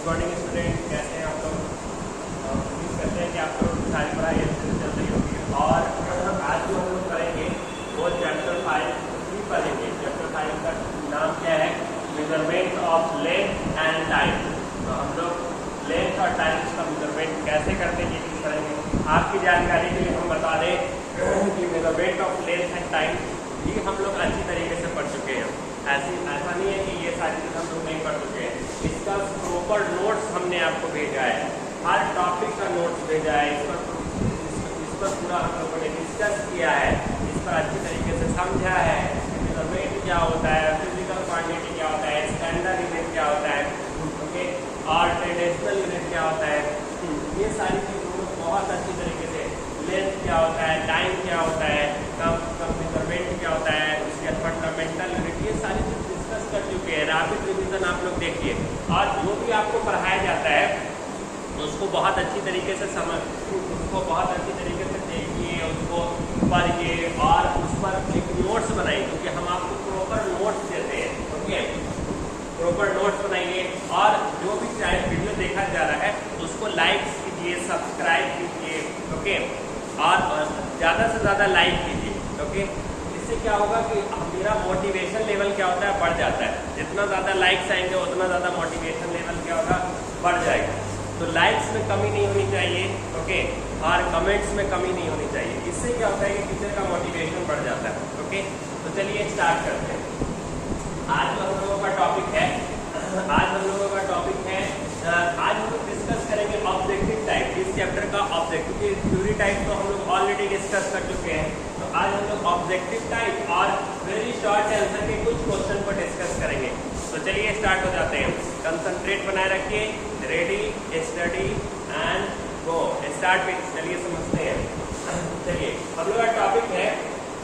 Morning student, कैसे हैं आप लोग? उम्मीद करते हैं कि आप लोग सारी पढ़ाई अच्छे से चल रही होगी। और आज जो हम लोग करेंगे वो चैप्टर 5 ही पढ़ेंगे। चैप्टर 5 का नाम क्या है? Measurement of length and time. तो हम लोग लेंथ और टाइम का मेजरमेंट कैसे करते हैं ये चीज़ करेंगे। आपकी जानकारी के लिए हम बता दें कि measurement of length and time भी हम लोग अच्छी तरीके से पढ़ चुके हैं। ऐसा नहीं है कि ये सारी चीज़ हम लोग नहीं पढ़ चुके हैं। इसका प्रॉपर नोट्स हमने आपको भेजा है, हर टॉपिक का नोट्स भेजा है। इस पर पूरा हम लोगों ने डिस्कस किया है, इस पर अच्छी तरीके से समझा है। मेजरमेंट क्या होता है, फिजिकल क्वांटिटी क्या होता है, स्टैंडर्ड यूनिट क्या होता है, ओके, और ट्रेडिशनल यूनिट क्या होता है। ये सारी चीज़ों को बहुत अच्छी तरीके से, लेंथ क्या होता है, टाइम क्या होता है, कब मेजरमेंट क्या होता है, उसके फंडामेंटल यूनिट, ये सारी चीज़ डिस्कस कर चुके हैं। रैपिड रिवीजन आप लोग देखिए, और जो भी आपको पढ़ाया जाता है उसको बहुत अच्छी तरीके से उसको बहुत अच्छी तरीके से देखिए, उसको पढ़िए और उस पर एक नोट्स बनाइए, क्योंकि हम आपको प्रॉपर नोट्स देते हैं। ओके, प्रॉपर नोट्स बनाइए, और जो भी चाहे वीडियो देखा जा रहा है उसको लाइक कीजिए, सब्सक्राइब कीजिए, ओके, और ज़्यादा से ज़्यादा लाइक कीजिए। ओके, इससे क्या होगा कि मेरा मोटिवेशन लेवल क्या होता है, बढ़ जाता है। जितना ज़्यादा लाइक्स आएंगे उतना ज़्यादा मोटिवेशन लेवल क्या होगा, बढ़ जाएगा। तो लाइक्स में कमी नहीं होनी चाहिए, ओके, और कमेंट्स में कमी नहीं होनी चाहिए। इससे क्या होता है कि टीचर का मोटिवेशन बढ़ जाता है। ओके, तो चलिए स्टार्ट करते हैं। आज जो हम लोगों का टॉपिक है, आज हम लोग डिस्कस करेंगे ऑब्जेक्टिव टाइप। इस चैप्टर का ऑब्जेक्टिव, थ्योरी टाइप तो हम लोग ऑलरेडी डिस्कस कर चुके हैं। तो आज हम लोग ऑब्जेक्टिव टाइप और वेरी शॉर्ट आंसर के कुछ क्वेश्चन को डिस्कस करेंगे। तो चलिए स्टार्ट हो जाते हैं। कंसंट्रेट बनाए रखिए, ready, study and go. Start में चलिए समझते हैं। चलिए, हम लोग का टॉपिक है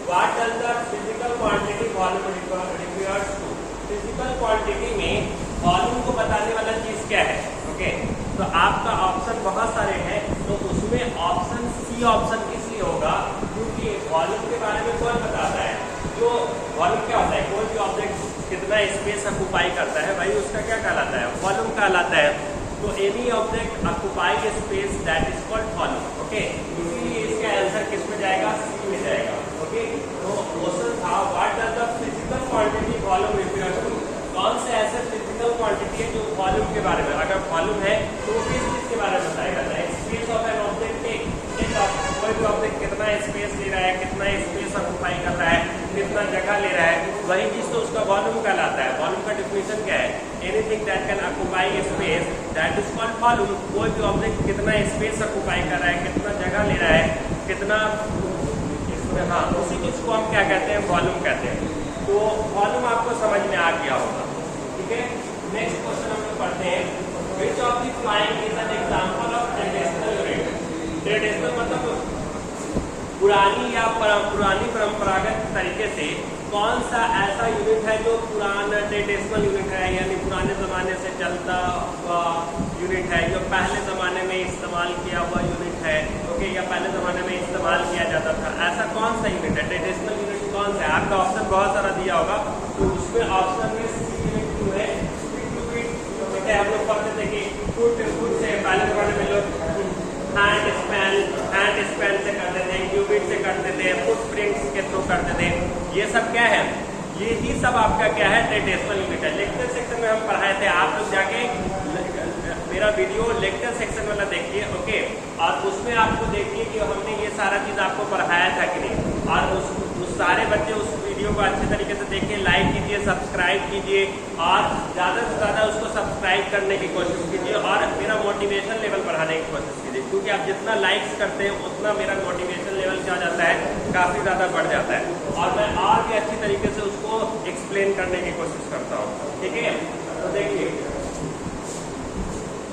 what does the physical quantity volume refers to. Physical quantity में वॉल्यूम को बताने वाला चीज क्या है? ओके, तो आपका ऑप्शन बहुत सारे हैं, तो उसमें ऑप्शन सी ऑप्शन इसलिए होगा क्योंकि वॉल्यूम के बारे में कौन बताता है? जो वॉल्यूम क्या होता है, कोई भी ऑब्जेक्ट कितना स्पेस ऑक्युपाई करता है, भाई उसका क्या कहलाता है? वॉल्यूम कहलाता है। तो any object occupy space that is called volume. Okay, इसीलिए इसका आंसर किस में जाएगा? सी में जाएगा। ओके, तो क्वेश्चन था what does the physical quantity volume refers to. कौन से ऐसे फिजिकल क्वांटिटी है जो वॉल्यूम के बारे में, अगर वॉल्यूम है तो वो किस चीज के बारे में बताएगा? Space of an object. कोई भी ऑब्जेक्ट कितना स्पेस ले रहा है, कितना स्पेस ऑक्युपाई कर रहा है, कितना जगह ले रहा है, वही चीज तो उसका वॉल्यूम कहलाता है। वॉल्यूम का डिफिनेशन क्या है? Anything that can occupy space that is called volume. कोई भी ऑब्जेक्ट कितना स्पेस ऑक्युपाई कर रहा है, कितना जगह ले रहा है, कितना, हाँ, उसी चीज को हम क्या कहते हैं? वॉल्यूम कहते हैं। तो वॉल्यूम आपको समझ में आ गया होगा। ठीक है, नेक्स्ट क्वेश्चन हम लोग पढ़ते हैं। Which of the following is an example of traditional unit. Traditional मतलब पुरानी या पुरानी परंपरागत तरीके से कौन सा ऐसा यूनिट है जो पुराना ट्रेडिशनल यूनिट है, यानी पुराने ज़माने से चलता हुआ यूनिट है, जो पहले ज़माने में इस्तेमाल किया हुआ यूनिट है। ओके, या पहले ज़माने में इस्तेमाल किया जाता था, ऐसा कौन सा यूनिट है? ट्रेडिशनल यूनिट कौन सा है? आपका ऑप्शन बहुत सारा दिया होगा, तो उसमें ऑप्शन में सी यूनिट क्यों है? हम लोग पढ़ते थे कि फुट से पहले ज़माने में लोग हैंड स्पैन से करते थे, क्यूबिट से करते थे, फुटप्रिंट्स के थ्रू करते थे। ये सब क्या है? ये ही सब आपका क्या है? ट्रेडिशनल यूनिट है। लेक्चर सेक्शन में हम पढ़ाए थे, आप लोग जाके मेरा वीडियो लेक्चर सेक्शन वाला देखिए। ओके, और उसमें आपको देखिए कि हमने ये सारा चीज़ आपको पढ़ाया था कि नहीं, और उस सारे बच्चे उस वीडियो को अच्छे तरीके से देखिए, लाइक कीजिए, सब्सक्राइब कीजिए, और ज़्यादा से ज़्यादा उसको सब्सक्राइब करने की कोशिश कीजिए, और मेरा मोटिवेशन लेवल बढ़ाने की कोशिश कीजिए, क्योंकि आप जितना लाइक्स करते हैं उतना मेरा मोटिवेशन लेवल क्या हो जाता है? काफ़ी ज़्यादा बढ़ जाता है, और मैं और भी अच्छी तरीके से उसको एक्सप्लेन करने की कोशिश करता हूँ। ठीक है, तो देखिए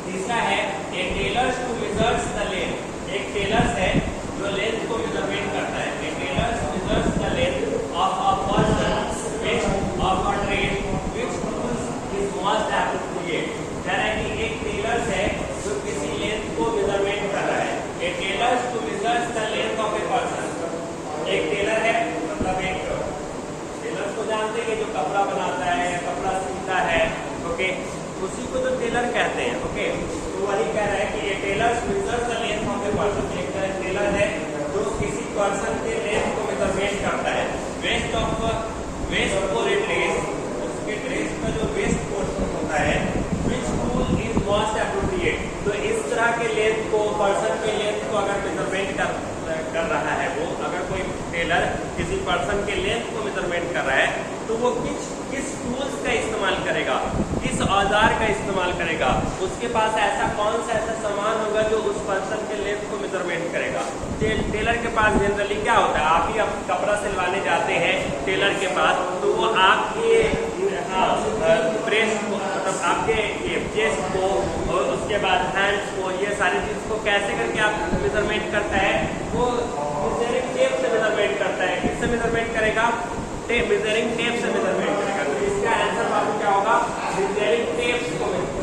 तीसरा है a tailor's to measures the length. एक टेलर्स है जो लेंथ को मेजरमेंट करता है। A tailor's measures the length of a person which of a trade which tools is must appropriate. कह रहा है कि एक टेलर्स है जो किसी लेंथ को मेजरमेंट कर रहा है। A tailor's to measures the length of a person. एक टेलर है, मतलब एक टेलर्स को जानते हैं जो कपड़ा बनाता है, कपड़ा सीता है। ओके, उसी को तो टेलर कहते हैं। ओके, तो वही कह रहा है कि ये tailor measures the length of a person. एक टेलर है जो किसी पर्सन के लेंथ को मेजरमेंट करता है। वेस्ट को रिट्रेस, उसके ड्रेस का जो वेस्ट पोर्शन होता है, which tool is most appropriate. तो इस तरह के लेंथ को, पर्सन के लेंथ को अगर मेजरमेंट कर रहा है, वो अगर कोई टेलर किसी पर्सन के लेंथ को मेजरमेंट कर रहा है, तो वो किस टूल्स का इस्तेमाल करेगा, किस औजार का इस्तेमाल करेगा, उसके पास ऐसा कौन सा ऐसा सामान होगा जो उस पर्सन के लेंथ को मेजरमेंट करेगा। टेलर के पास जनरली क्या होता है, आप ही आप कपड़ा सिलवाने जाते हैं टेलर के पास, तो वो आपके ब्रेस्ट को, मतलब आपके ये चेस्ट को और उसके बाद हैंड्स को, ये सारी चीज को कैसे करके आप मेजरमेंट करता है, वो मेजरिंग टेप से मेजरमेंट करता है। किससे मेजरमेंट करेगा, मेजरिंग टेप से मेजरमेंट करेगा। तो इसका आंसर बाबू क्या होगा, मेजरिंग टेप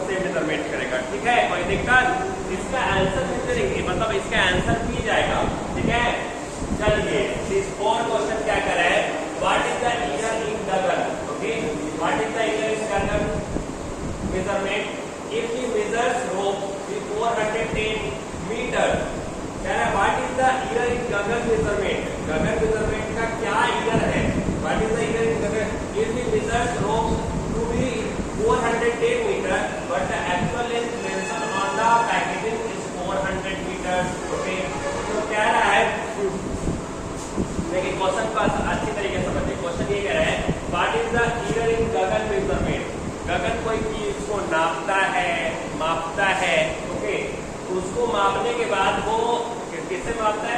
से मेजरमेंट करेगा। ठीक है, कोई दिक्कत, इसका आंसर मेजरिंग, मतलब इसका आंसर भी जाएगा। ठीक है, चलिए इस और क्वेश्चन क्या कर रहा है, what is the year in Gagan. Okay, what is the year in Gagan measurement if he measures rope with 410 metre. कह रहा है what is the year in Gagan measurement, Gagan measurement का क्या ईयर है, what is the year in Gagan if he measures rope to be 410 metre but the actual length mention on the packaging is 400 metre. Okay, तो कह रहा है, देखिए question को अच्छी तरीके से समझिए। क्वेश्चन ये कह रहा है what is the year in Gagan measurement. गगन कोई चीज को नापता है, मापता है। ओके, उसको मापने के बाद वो किससे मापता है,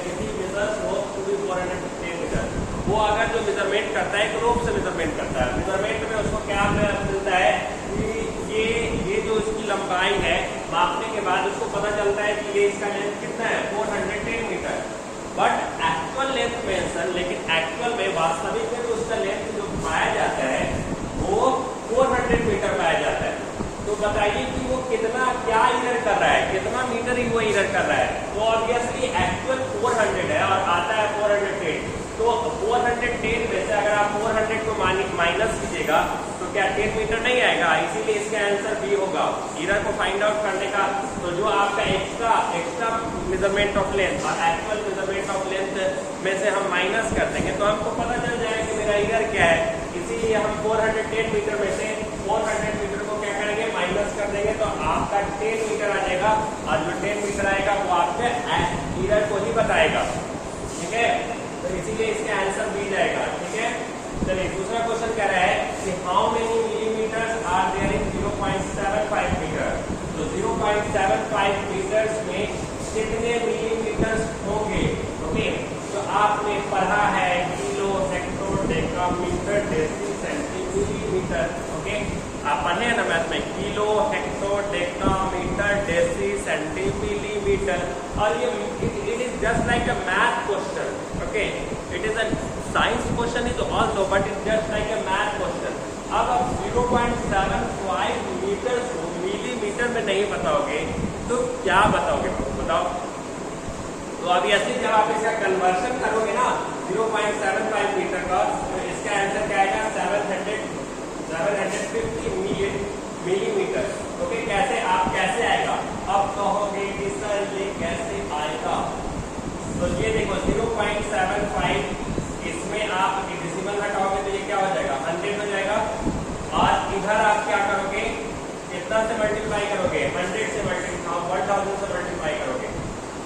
किसी measures rope to be 410 metre. वो अगर जो मेजरमेंट करता है, एक रोप से मेजरमेंट करता है। मेजरमेंट में उसको क्या मिलता है कि ये जो इसकी लंबाई है, मापने के बाद उसको पता चलता है कि ये इसका लेंथ कितना है, 410 metre. But actual length mention, लेकिन एक्चुअल में वास्तविक में तो उसका लेंथ जो पाया जाता है वो 400 मीटर पाया जाता है। तो बताइए कि वो कितना, क्या ईयर कर रहा है, कितना मीटर ही वो ईयर कर रहा है। तो ऑब्वियसली एक्चुअल 400 है और आता है 410। तो 410 में से अगर आप 400 को माइनस कीजिएगा तो क्या 10 मीटर नहीं आएगा, इसीलिए इसका आंसर बी होगा। ईयर को फाइंड आउट करने का, तो जो आपका एक्स्ट्रा मेजरमेंट ऑफ लेंथ और एक्चुअल मेजरमेंट ऑफ लेंथ में से हम माइनस कर देंगे तो हमको पता चल जाएगा कि मेरा ईयर क्या है। इसीलिए हम 410 मीटर में से 400 मीटर को क्या करेंगे, माइनस कर देंगे, तो आपका 10 मीटर आ जाएगा और जो 10 मीटर आएगा वो आपके ईयर को ही बताएगा। ठीक है, तो इसीलिए इसका आंसर बी जाएगा। ठीक है, चलिए दूसरा क्वेश्चन कह रहा है कि how many millimetres are there in 0.75 metre. तो 0.75 मीटर्स में कितने मिलीमीटर्स होंगे। ओके, तो आपने पढ़ा है kilo, hecto, decametre, deci, centimetre. Okay, आप पढ़े हैं ना मैथ में, kilo, hecto, decametre, deci, centimetre. और ये it is just like a math question. Okay, it is a science question is also, but it just like a math question. अब आप 0.75 metre को मिलीमीटर में नहीं बताओगे तो क्या बताओगे, बताओ। तो ऑब्वियसली जब आप इसका कन्वर्शन करोगे ना 0.75 मीटर का, तो इसका आंसर क्या आएगा, 750 मिलीमीटर। ओके, कैसे आएगा, अब कहोगे कि सर ये कैसे आएगा। तो ये देखो 0.75, इसमें आप डेसिमल हटाओगे तो ये क्या हो जाएगा, 100 हो जाएगा। और इधर आप क्या करोगे, कितना से मल्टीप्लाई करोगे, 100 से मल्टीप्लाई, 1000 से मल्टीप्लाई करोगे।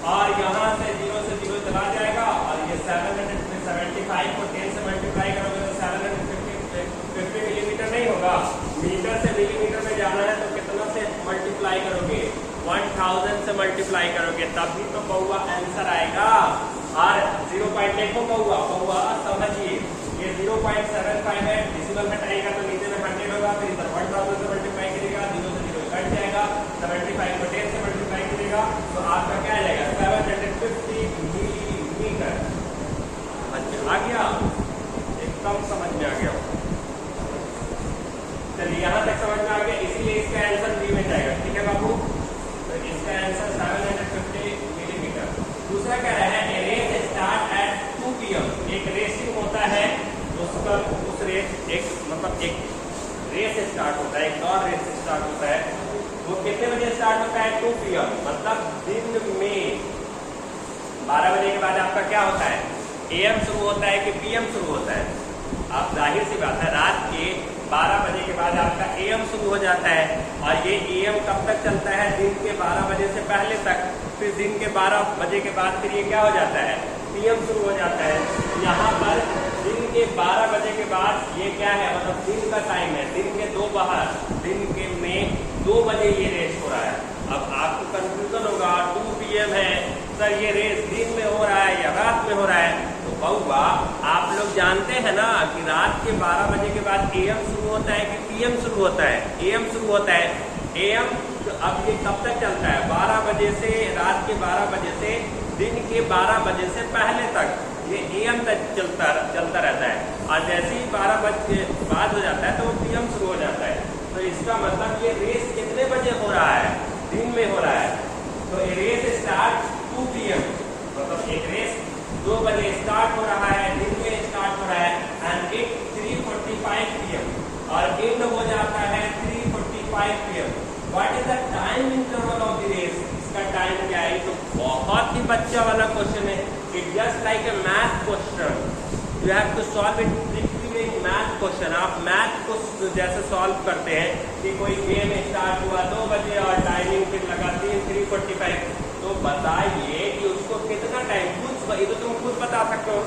और यहाँ से 0 से 0 चला जाएगा और ये 775 को 10 से मल्टीप्लाई करोगे तो 750 मिलीमीटर नहीं होगा। मीटर से मिलीमीटर में जाना है तो कितना से मल्टीप्लाई करोगे, 1000 से मल्टीप्लाई करोगे, तभी तो बहुआ आंसर आएगा। और 0. देखो बहुआ समझिए, ये 0.75 है, डेसिमल हटाएगा तो नीचे में 100 होगा, फिर इधर 1000 से मल्टीप्लाई करेगा, 0 से 0 कट जाएगा, 75 को 10 से मल्टीप्लाई करेगा तो आपका क्या आ जाएगा, 750 मिलीमीटर। आ गया, एकदम समझ में आ गया। चलिए यहाँ तक समझ में आ गया, इसीलिए इसका आंसर बी में जाएगा। ठीक है बाबू, तो इसका आंसर 750 मिलीमीटर। दूसरा क्या रहा है, रेस स्टार्ट एट 2 PM। एक रेसिंग होता है, उसका उस रेस एक रेस स्टार्ट होता है, एक और रेस स्टार्ट होता है। वो कितने बजे स्टार्ट होता है? 2 PM, मतलब दिन में 12 बजे के बाद आपका क्या होता है? AM शुरू होता है कि PM शुरू होता है? आप जाहिर सी बात है रात के 12 बजे के बाद आपका AM शुरू हो जाता है। और ये AM कब तक चलता है? दिन के 12 बजे से पहले तक। फिर दिन के 12 बजे के बाद फिर ये क्या हो जाता है? PM शुरू हो जाता है। यहाँ पर दिन के 12 बजे के बाद ये क्या है? मतलब दिन का टाइम है, दिन के दोपहर, दिन के में 2 बजे ये रेस हो रहा है। अब आपको कंफ्यूजन होगा, 2 PM है सर, ये रेस दिन में हो रहा है या रात में हो रहा है? तो बहुआ आप लोग जानते हैं ना कि रात के 12 बजे के बाद AM शुरू होता है कि PM शुरू होता है? AM शुरू होता है। AM अब ये कब तक चलता है? 12 बजे से, रात के 12 बजे से दिन के 12 बजे से पहले तक ये AM तक चलता रहता है। और जैसे ही 12 बजे बाद हो जाता है तो वो PM शुरू हो जाता है। तो इसका मतलब ये रेस कितने बजे हो रहा है? दिन में हो रहा है। तो ये रेस स्टार्ट 2 PM, मतलब एक रेस 2 बजे स्टार्ट हो रहा है, दिन में स्टार्ट हो रहा है एंड इट 3:45 PM और एंड हो जाता है 3:45 PM। What is the time interval of the race? इसका टाइम क्या है? तो बहुत ही बच्चा वाला क्वेश्चन है। It just like a math question, you have to solve it trickly in math question. आप मैथ को जैसे सॉल्व करते हैं कि कोई गेम स्टार्ट हुआ 2 बजे और टाइमिंग फिर लगा 3:45, तो बताइए कि उसको कितना टाइम, खुद ये तो तुम खुद बता सकते हो।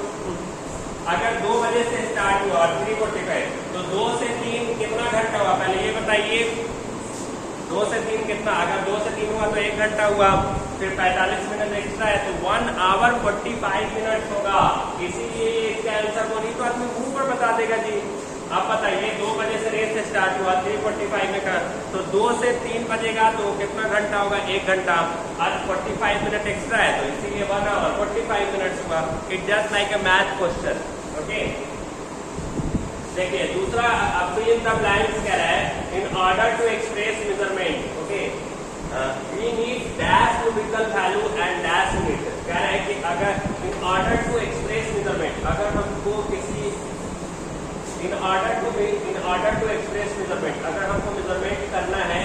अगर 2 बजे से स्टार्ट हुआ और 3:45, तो 2 से 3 कितना घंटा हुआ? पहले ये बताइए, 2 से 3 कितना? अगर 2 से 3 हुआ तो 1 घंटा हुआ, फिर 45 मिनट एक्स्ट्रा है तो 1 hour 45 मिनट होगा। इसीलिए इसका आंसर को नहीं तो आदमी मुंह पर बता देगा जी। आप बताइए 2 बजे से रेस स्टार्ट हुआ 3:45 में कर, तो 2 से 3 बजेगा तो कितना घंटा होगा? 1 घंटा। आज 45 मिनट एक्स्ट्रा है तो इसीलिए 1 hour 45 मिनट हुआ। It just like a math question. Okay, देखिए दूसरा अब फिल इन द ब्लैंक्स कह रहा है in order to express measurement. Okay, we need dash numerical value and dash unit. कह रहा है कि अगर in order to express measurement, अगर हमको किसी in order to express measurement, अगर हमको मेजरमेंट करना है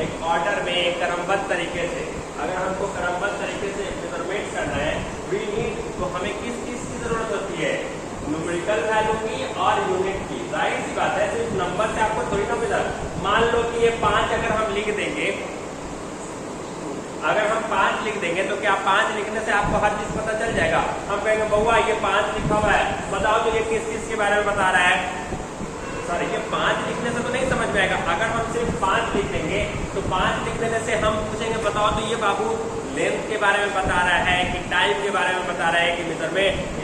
एक ऑर्डर में क्रमबद्ध तरीके से, अगर हमको क्रमबद्ध तरीके से मेजरमेंट करना है, वी नीड, तो हमें किस चीज की जरूरत होती है? न्यूमेरिकल वैल्यू की और यूनिट की। जाहिर सी बात है सिर्फ नंबर से आपको थोड़ी ना मिला। मान लो कि ये 5 अगर हम लिख देंगे, अगर हम 5 लिख देंगे तो क्या 5 लिखने से आपको हर चीज पता चल जाएगा? हम कहेंगे बउआ ये 5 लिखा हुआ है, बताओ तो ये किस चीज के बारे में बता रहा है? सर ये 5 लिखने से तो नहीं समझ में आएगा। अगर हम सिर्फ 5 लिख देंगे तो 5 लिख देने से हम पूछेंगे बताओ तो ये बाबू लेंथ के बारे में बता रहा है कि टाइम के बारे में बता रहा है कि मेजरमेंट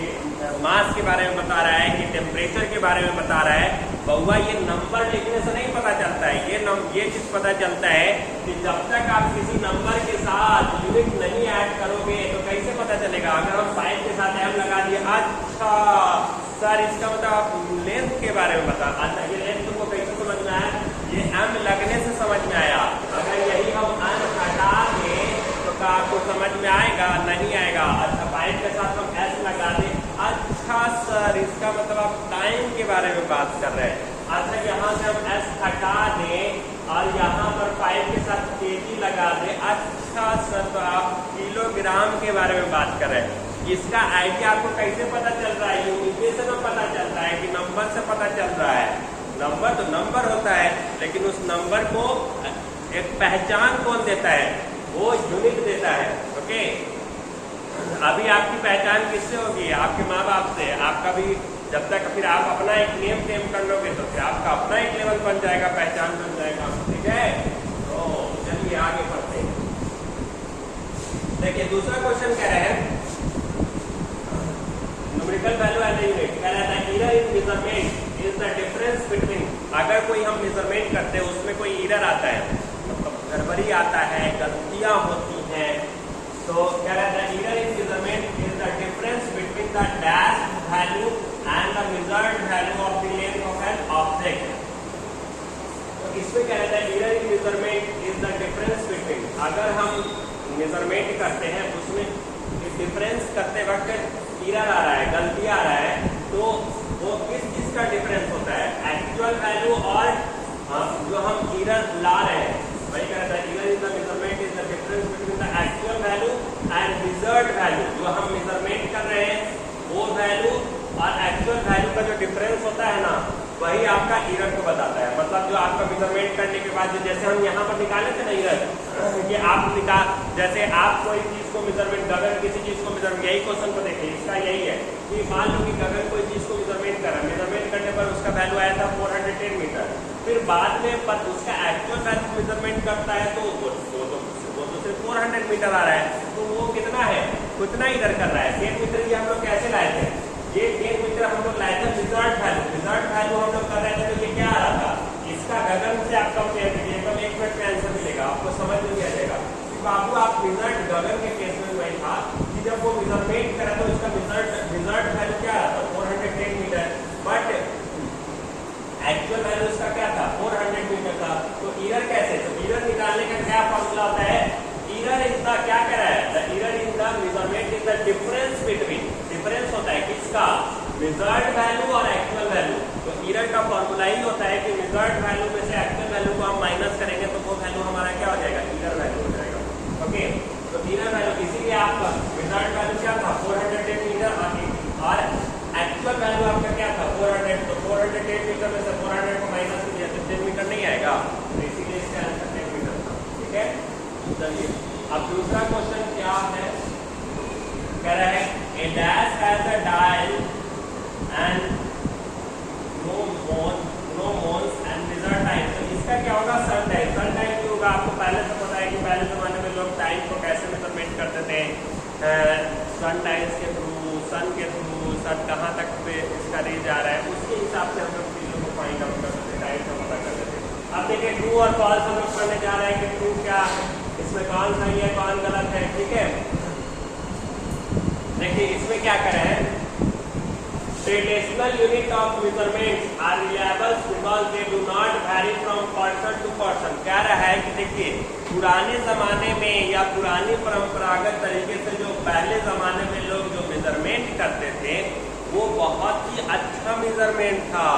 मास के बारे में बता रहा है कि टेम्परेचर के बारे में बता रहा है? बउआ ये नंबर लिखने से नहीं पता चलता है। ये चीज पता चलता है कि जब तक आप किसी नंबर के साथ यूनिट नहीं ऐड करोगे तो कैसे पता चलेगा? अगर हम 5 के साथ m लगा दिए, अच्छा सर इसका मतलब आप लेंथ के बारे में बता, अच्छा ये लेंथ तुमको कैसे समझ में आया? ये m लगने से समझ में आया। अगर यही हम m हटा दें तो क्या आपको समझ में आएगा? नहीं आएगा। अच्छा 5 के साथ हम s लगा दें, अच्छा सर इसका मतलब आप टाइम के बारे में बात कर रहे हैं। अच्छा यहाँ से हम s हटा दें और यहाँ पर 5 के साथ kg लगा दें, अच्छा सर तो आप किलोग्राम के बारे में बात कर रहे हैं। इसका आइडिया आपको कैसे पता चल रहा है? यूनिट से तो पता चल रहा है कि नंबर से पता चल रहा है। नंबर तो नंबर होता है, लेकिन उस नंबर को एक पहचान कौन देता है? वो यूनिट देता है। ओके, अभी आपकी पहचान किससे होगी? आपके माँ बाप से। आपका भी जब तक फिर आप अपना एक नेम टेम कर लोगे तो फिर आपका अपना एक लेवल बन जाएगा, पहचान बन जाएगा। ठीक है, तो चलिए आगे बढ़ते हैं। देखिए दूसरा क्वेश्चन कह रहे हैं numerical value as a unit. कह रहा है error in measurement is the difference between, अगर कोई हम मेजरमेंट करते हैं उसमें कोई एरर आता है, मतलब गड़बड़ी आता है, गलतियां होती हैं, तो क्या रहता है? Error in measurement is the difference between the dash value and the measured value of the length of an object. तो इसमें क्या रहता है? Error in measurement is the difference between, अगर हम मेजरमेंट करते हैं उसमें डिफरेंस करते वक्त एरर आ रहा है, गलती आ रहा है, तो वो किस चीज का डिफरेंस होता है? एक्चुअल वैल्यू और हाँ, जो हम एरर ला रहे हैं वही कह रहा था, error is the measurement is the difference between the actual value and measured value. जो हम मेजरमेंट कर रहे हैं वो वैल्यू और एक्चुअल वैल्यू का जो डिफरेंस होता है ना, वही आपका एरर को बताता है। मतलब जो आपका मेजरमेंट करने के बाद जैसे हम यहाँ पर निकाले थे ना एरर, कि आप जैसे आप कोई चीज को मेजरमेंट, गगन किसी चीज को मेजरमेंट, यही क्वेश्चन को देखिए, इसका यही है कि मान लो कि गगन कोई चीज को मेजरमेंट कर रहा है, मेजरमेंट करने पर उसका वैल्यू आया था 410 मीटर, फिर बाद में पर उसका एक्चुअल वैल्यू मेजरमेंट करता है तो वो तो सिर्फ 400 मीटर आ रहा है, तो वो कितना है, कितना इधर कर रहा है। 10 मीटर ये हम लोग कैसे लाए थे, ये 10 मीटर हम लोग लाए थे रिजल्ट वैल्यू हम लोग कर रहे थे, तो ये क्या आ रहा था, इसका गगन से आप कंपेयर कीजिए, कल 1 मिनट में आंसर मिलेगा आपको, समझ में आ जाएगा कि बाबू आप रिजल्ट गगन के केस में वही था कि जब वो मेजरमेंट करा तो इसका रिजल्ट वैल्यू क्या आ रहा था 410 मीटर, बट एक्चुअल वैल्यू इसका क्या था 400 मीटर था। तो एरर कैसे, तो एरर निकालने का क्या फॉर्मूला होता है, एरर इज द, क्या कह रहा है, the error in the measurement is the difference between, difference होता है किसका, मेजर्ड वैल्यू और एक्चुअल वैल्यू। तो एरर का फॉर्मूला ही होता है कि मेजर्ड वैल्यू में से एक्चुअल वैल्यू को हम माइनस करेंगे तो वो वैल्यू हमारा क्या हो जाएगा, एरर वैल्यू हो जाएगा। ओके, तो एरर वैल्यू, इसीलिए आपका मेजर्ड वैल्यू क्या था 410 मीटर और एक्चुअल वैल्यू आपका क्या था 400, तो 410 मीटर में से 400 को माइनस किया तो 10 मीटर नहीं आएगा, तो इसीलिए इसका आंसर 10 मीटर था। ठीक है, चलिए अब दूसरा क्वेश्चन क्या है, कह रहा है a dash has a dial and no moons and measure time. तो इसका क्या होगा, सन टाइम। सन टाइम क्या होगा, आपको पहले से पता है कि पहले जमाने में लोग टाइम को कैसे मेजरमेंट करते थे, सन टाइम्स के थ्रू, सन के थ्रू, सन कहाँ तक पे इसका रेंज आ रहा है, उसके हिसाब से हम लोग चीज़ों को फाइंड आउट करते थे, टाइम का पता करते थे। अब देखिए ट्रू और फॉल्स हम लोग पढ़ने जा रहे हैं कि ट्रू क्या, इसमें कौन सही है कौन गलत है। ठीक है, देखिए इसमें क्या कर रहे हैं, traditional unit of measurement are reliable because they do not vary from person to person. कह रहा है कि देखिए पुराने जमाने में या पुरानी परंपरागत तरीके से जो पहले जमाने में लोग जो मेजरमेंट करते थे वो बहुत ही अच्छा मेजरमेंट था,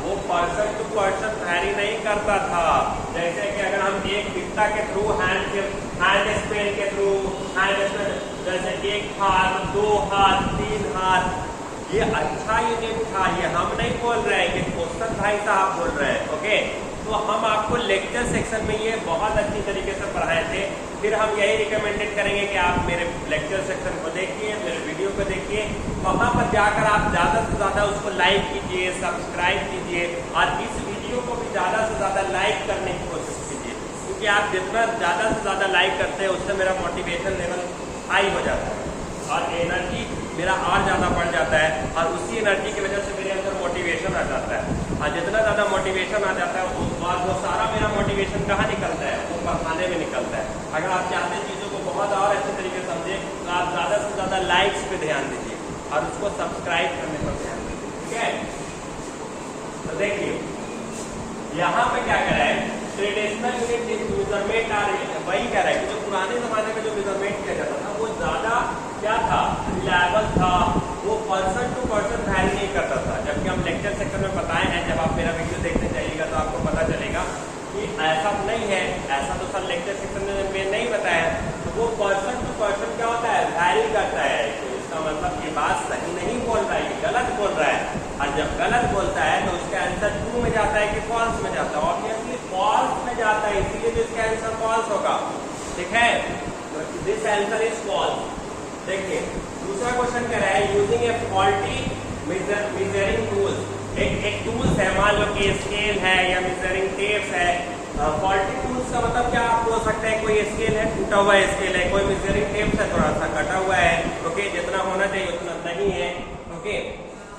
वो पर्सन टू पर्सन वैरी नहीं करता था। जैसे कि अगर हम एक बिस्ता के थ्रू हैंड स्पेल के थ्रू, हैंड स्पेल जैसे 1 हाथ 2 हाथ 3 हाथ, ये अच्छा यूनिट था, ये हम नहीं बोल रहे हैं, ये क्वेश्चन भाई साहब बोल रहे हैं। ओके, तो हम आपको लेक्चर सेक्शन में ये बहुत अच्छी तरीके से पढ़ाए थे, फिर हम यही रिकमेंडेड करेंगे कि आप मेरे लेक्चर सेक्शन को देखिए, मेरे वीडियो को देखिए, वहाँ पर जाकर आप ज़्यादा से ज़्यादा उसको लाइक कीजिए, सब्सक्राइब कीजिए और इस वीडियो को भी ज़्यादा से ज़्यादा लाइक करने की कोशिश कीजिए, क्योंकि आप जितना ज़्यादा से ज़्यादा लाइक करते हैं उससे मेरा मोटिवेशन लेवल हाई हो जाता है और एनर्जी मेरा और ज़्यादा बढ़ जाता है, और उसी एनर्जी की वजह से मेरे अंदर मोटिवेशन आ जाता है, और जितना ज़्यादा मोटिवेशन आ जाता है वो सारा मेरा मोटिवेशन कहाँ निकलता है, वो पढ़ाने में निकलता है। अगर आप चाहते हैं चीज़ों को बहुत और अच्छे तरीके से समझें तो आप ज़्यादा से ज़्यादा लाइक्स पे ध्यान दीजिए और उसको सब्सक्राइब करने पर ध्यान दीजिए। ठीक है, तो देखिए यहाँ पे क्या कह रहा है, ट्रेडिशनल यूनिट मेजरमेंट आ रही है, वही कह रहा है कि जो पुराने ज़माने में जो मेजरमेंट किया जाता था वो ज़्यादा क्या था, रिलायबल था, वो पर्सन टू पर्सन वैरी नहीं करता था। जबकि हम लेक्चर सेक्शन में बताए हैं, जब आप मेरा वीडियो देखने जाइएगा तो आपको पता चलेगा कि ऐसा नहीं है, ऐसा तो सर लेक्चर सेक्शन में नहीं बताया। तो वो पर्सन टू पर्सन क्या होता है, वैरी करता है। तो इसका मतलब ये बात सही नहीं बोल रहा है, ये गलत बोल रहा है, और जब गलत बोलता है तो उसका आंसर ट्रू में जाता है कि फॉल्स में जाता है, ऑब्वियसली फॉल्स में जाता है, इसीलिए तो इसका आंसर फॉल्स होगा। ठीक है, दिस आंसर इज फॉल्स। देखिए दूसरा क्वेश्चन कह रहा है, यूजिंग ए फॉल्टी मेजरिंग टूल्स। एक टूल्स है, मान लो कि स्केल है या मेजरिंग टेप्स है। फॉल्टी टूल्स का मतलब क्या आप बोल सकते हैं, कोई स्केल है टूटा हुआ स्केल है, कोई मेजरिंग टेप्स है थोड़ा सा कटा हुआ है, ओके, जितना होना चाहिए उतना नहीं है। ओके,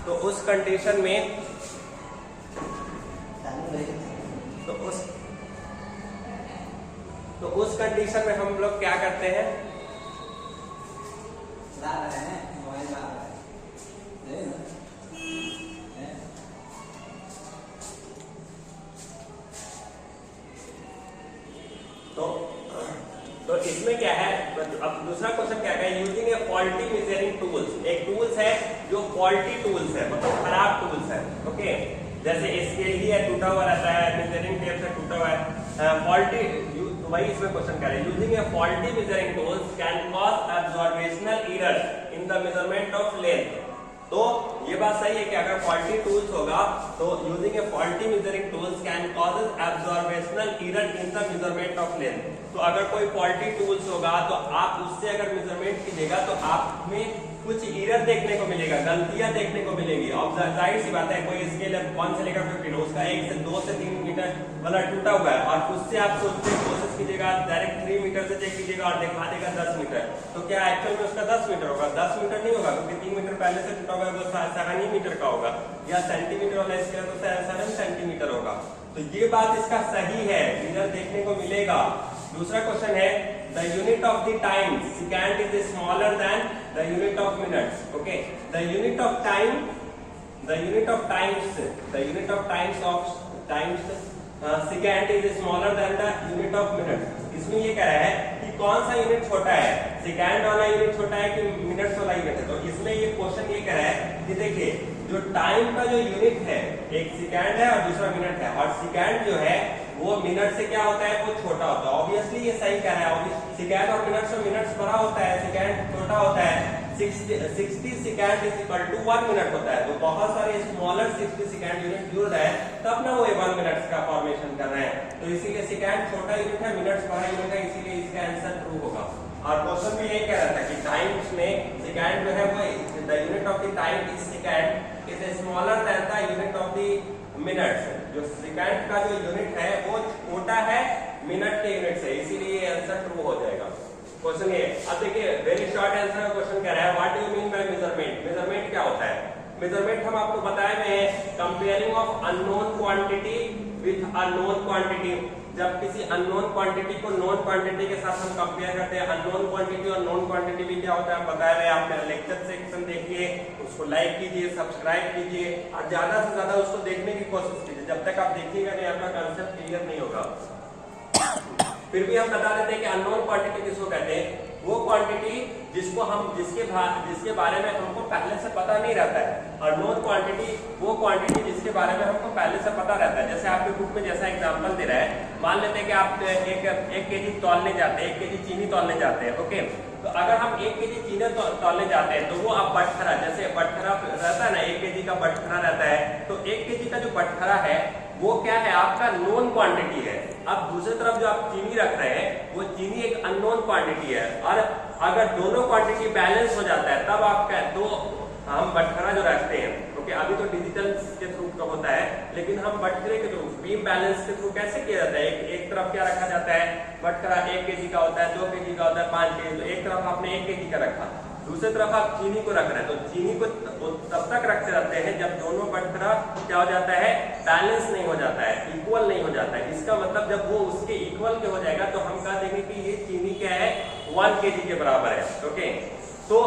तो उस कंडीशन में तो उस कंडीशन में हम लोग क्या करते हैं, तो इसमें क्या है, अब दूसरा क्वेश्चन क्या है, यूजिंग ए फॉल्टी मेजरिंग टूल्स। एक टूल्स है जो फॉल्टी टूल्स है, मतलब खराब टूल्स है। ओके, जैसे स्केल ही है टूटा हुआ रहता है, मेजरिंग टेप से टूटा हुआ है, फॉल्टी, वही इसमें क्वेश्चन कह रहे हैं, using A faulty measuring tools can cause observational errors in the measurement of length. तो ये बात सही है कि अगर फॉल्टी टूल्स होगा तो using A faulty measuring tools can causes observational error in the measurement of length. तो अगर कोई फॉल्टी टूल्स होगा तो आप उससे अगर मेजरमेंट कीजिएगा तो आप में कुछ एरर देखने को मिलेगा, गलतियां देखने को मिलेगी। अब जाहिर सी बात है, कोई स्केल 1 से लेकर 15 उसका 1 से 2 से 3 मीटर वाला टूटा हुआ है और उससे आप सोचने की कोशिश कीजिएगा, डायरेक्ट 3 मीटर से चेक कीजिएगा और दिखा देगा 10 मीटर, तो क्या एक्चुअल में उसका 10 मीटर होगा? 10 मीटर नहीं होगा, क्योंकि 3 मीटर पहले से टूटा हुआ है, वो 7 मीटर का होगा, या सेंटीमीटर वाला स्केल तो 7 सेंटीमीटर होगा। तो ये बात इसका सही है, एरर देखने को मिलेगा। दूसरा क्वेश्चन है, the unit of the time secant is smaller than the unit of minutes. Okay, the unit of time, the unit of times secant is smaller than the unit of minutes. इसमें ये कह रहा है कि कौन सा unit छोटा है, सेकंड वाला यूनिट छोटा है कि मिनट्स वाला यूनिट है। तो इसमें ये क्वेश्चन ये कह रहा है कि देखिए जो टाइम का जो यूनिट है, एक सेकंड है और दूसरा मिनट है, और सेकंड जो है वो मिनट से क्या होता है, वो छोटा होता है। ऑब्वियसली ये सही कह रहा है, सेकंड और मिनट में मिनट्स बड़ा होता है, सेकंड छोटा होता है। 60 second is equal to 1 minute होता है, तो बहुत सारे स्मॉलर 60 सेकंड यूनिट जुड़ रहे हैं तब ना वो 1 मिनट्स का फॉर्मेशन कर रहे हैं। तो इसीलिए सेकंड छोटा यूनिट है, मिनट्स बड़ा यूनिट है, इसीलिए इसका आंसर ट्रू होगा। और क्वेश्चन भी यही कह रहा था कि टाइम्स में सेकंड जो है वो the unit of the time is second is smaller than the unit of the minutes. जो सेकंड का जो यूनिट है वो छोटा है मिनट के यूनिट से, इसीलिए आंसर ट्रू हो जाएगा। क्वेश्चन ये, अब देखिए वेरी शॉर्ट आंसर का क्वेश्चन कह रहा है, what do you mean by measurement? Measurement क्या होता है? मेजरमेंट हम आपको बताए हुए हैं, comparing of unknown quantity with a known quantity. जब किसी अननोन क्वांटिटी को नोन क्वांटिटी के साथ हम कंपेयर करते हैं, अननोन क्वांटिटी और नोन क्वांटिटी भी क्या होता है बताया हुआ है। आप मेरा लेक्चर सेक्शन देखिए, उसको लाइक कीजिए, सब्सक्राइब कीजिए और ज्यादा से ज्यादा उसको देखने की कोशिश कीजिए। जब तक आप देखिएगा नहीं आपका कंसेप्ट क्लियर नहीं होगा। फिर भी हम बता देते हैं कि अननोन क्वांटिटी किसको कहते हैं? वो क्वांटिटी जिसको हम जिसके बारे में हमको पहले से पता नहीं रहता है, और नोन क्वांटिटी वो क्वांटिटी जिसके बारे में हमको पहले से पता रहता है। जैसे आपके बुक में जैसा एग्जांपल दे रहा है, मान लेते हैं कि आप एक केजी तौलने जाते हैं, 1 केजी चीनी तौलने जाते हैं। ओके, तो अगर हम 1 केजी चीनी तौलने जाते हैं तो वो आप बटखरा, जैसे बटखरा रहता है ना, 1 केजी का बटखरा रहता है, तो 1 केजी का जो बटखरा है वो क्या है, आपका नोन क्वांटिटी है। अब दूसरी तरफ जो आप चीनी रख रहे हैं वो चीनी एक अननोन क्वांटिटी है, और अगर दोनों क्वांटिटी बैलेंस हो जाता है तब आपका तो हम बटखरा जो रखते हैं। ओके, अभी तो डिजिटल के थ्रू का होता है, लेकिन हम बटखरे के थ्रू, बीम बैलेंस के थ्रू कैसे किया जाता है? एक तरफ क्या रखा जाता है, बटखरा 1 केजी का होता है, 2 केजी का होता है, 5 केजी, तो एक तरफ आपने 1 केजी का रखा, दूसरी तरफ आप चीनी को रख रहे हैं, तो चीनी को तब तक रखते रहते हैं जब दोनों बटखरा क्या हो जाता है, बैलेंस नहीं हो जाता है, इक्वल नहीं हो जाता है। इसका मतलब जब वो उसके इक्वल के हो जाएगा तो हम कह देंगे कि ये चीनी क्या है, 1 केजी के बराबर है। ओके, तो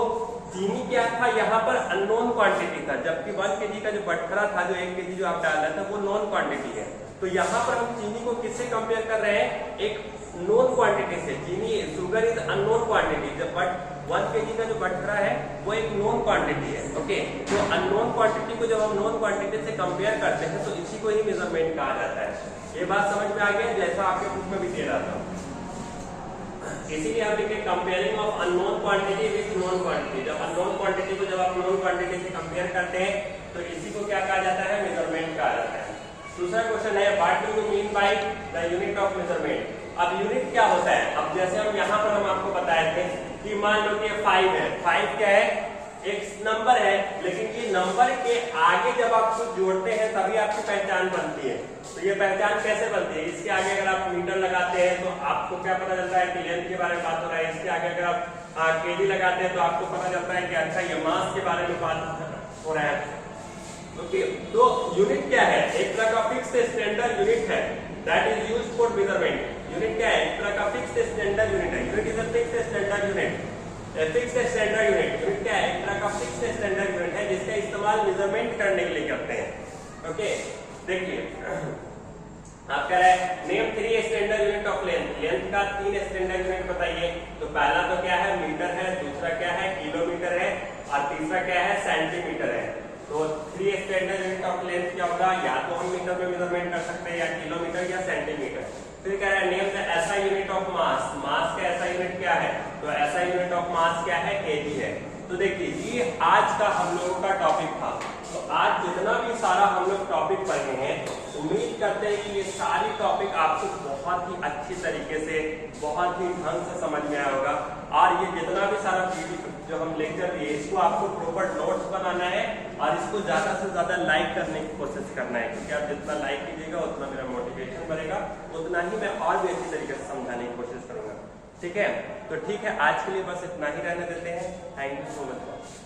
चीनी क्या था, यहाँ पर अननोन क्वांटिटी था, जबकि 1 केजी का जो बटखरा था, जो 1 केजी जो आप डाल रहे थे, वो नॉन क्वांटिटी है। तो यहाँ पर हम चीनी को किससे कंपेयर कर रहे हैं? एक नोन क्वांटिटी से। चीनी, शुगर इज अननोन क्वांटिटी, जब 1 केजी का जो बटखरा है वो एक नोन क्वांटिटी है। ओके, तो अननोन क्वांटिटी को जब हम नोन क्वांटिटी से कंपेयर करते हैं तो इसी को ही मेजरमेंट कहा जाता है। ये बात समझ में आ गया, जैसा आपके बुक में भी दे रहा था। इसीलिए आप देखिए comparing of unknown quantity with known quantity. जब अननोन क्वांटिटी को जब आप नोन क्वांटिटी से कंपेयर करते हैं तो इसी को क्या कहा जाता है, मेजरमेंट कहा जाता है। दूसरा क्वेश्चन है, what do you mean by the unit of measurement? अब यूनिट क्या होता है? अब जैसे हम यहाँ पर हम आपको बताए थे कि मान लो कि 5 है, 5 क्या है, एक नंबर है, लेकिन ये नंबर के आगे जब आप कुछ जोड़ते हैं तभी आपकी पहचान बनती है। तो ये पहचान कैसे बनती है? इसके आगे अगर आप मीटर लगाते हैं तो आपको क्या पता चलता है कि लेंथ के बारे में बात हो रहा है। इसके आगे अगर आप केजी लगाते हैं तो आपको पता चलता है कि अच्छा ये मास के बारे में बात हो रहा है। ओके, तो यूनिट क्या है? एक तरह का फिक्स स्टैंडर्ड यूनिट है, that is used for measurement. Unit क्या है? एक तरह का फिक्स स्टैंडर्ड यूनिट है। Unit is a fix standard unit. Fix standard unit, unit क्या है? एक तरह का फिक्स स्टैंडर्ड यूनिट है जिसका इस्तेमाल मेजरमेंट करने के लिए करते हैं। ओके, देखिए आप कह रहे हैं name 3 standard unit of length. Length का 3 स्टैंडर्ड यूनिट बताइए। तो पहला तो क्या है, मीटर है, दूसरा क्या है, किलोमीटर है, और तीसरा क्या है, सेंटीमीटर है। तो 3 स्टैंडर्ड यूनिट ऑफ लेंथ क्या होगा, या तो हम मीटर में मेजरमेंट कर सकते हैं, या किलोमीटर या सेंटीमीटर। फिर कह रहा है नेम द ऐसा यूनिट ऑफ मास, मास का ऐसा यूनिट क्या है, तो ऐसा यूनिट ऑफ मास क्या है, केजी है। तो देखिए ये आज का हम लोगों का टॉपिक था। तो आज जितना भी सारा हम लोग टॉपिक पढ़े हैं, उम्मीद करते हैं कि ये सारी टॉपिक आपको बहुत ही अच्छी तरीके से, बहुत ही ढंग से समझ में आया होगा। और ये जितना भी सारा पीडीएफ जो हम लेक्चर दिए, इसको आपको प्रॉपर नोट्स बनाना है और इसको ज्यादा से ज्यादा लाइक करने की कोशिश करना है, क्योंकि आप जितना लाइक कीजिएगा उतना मेरा मोटिवेशन बढ़ेगा, उतना ही मैं और भी अच्छी तरीके से समझाने की कोशिश करूंगा। ठीक है, तो ठीक है, आज के लिए बस इतना ही रहने देते हैं। Thank you so much.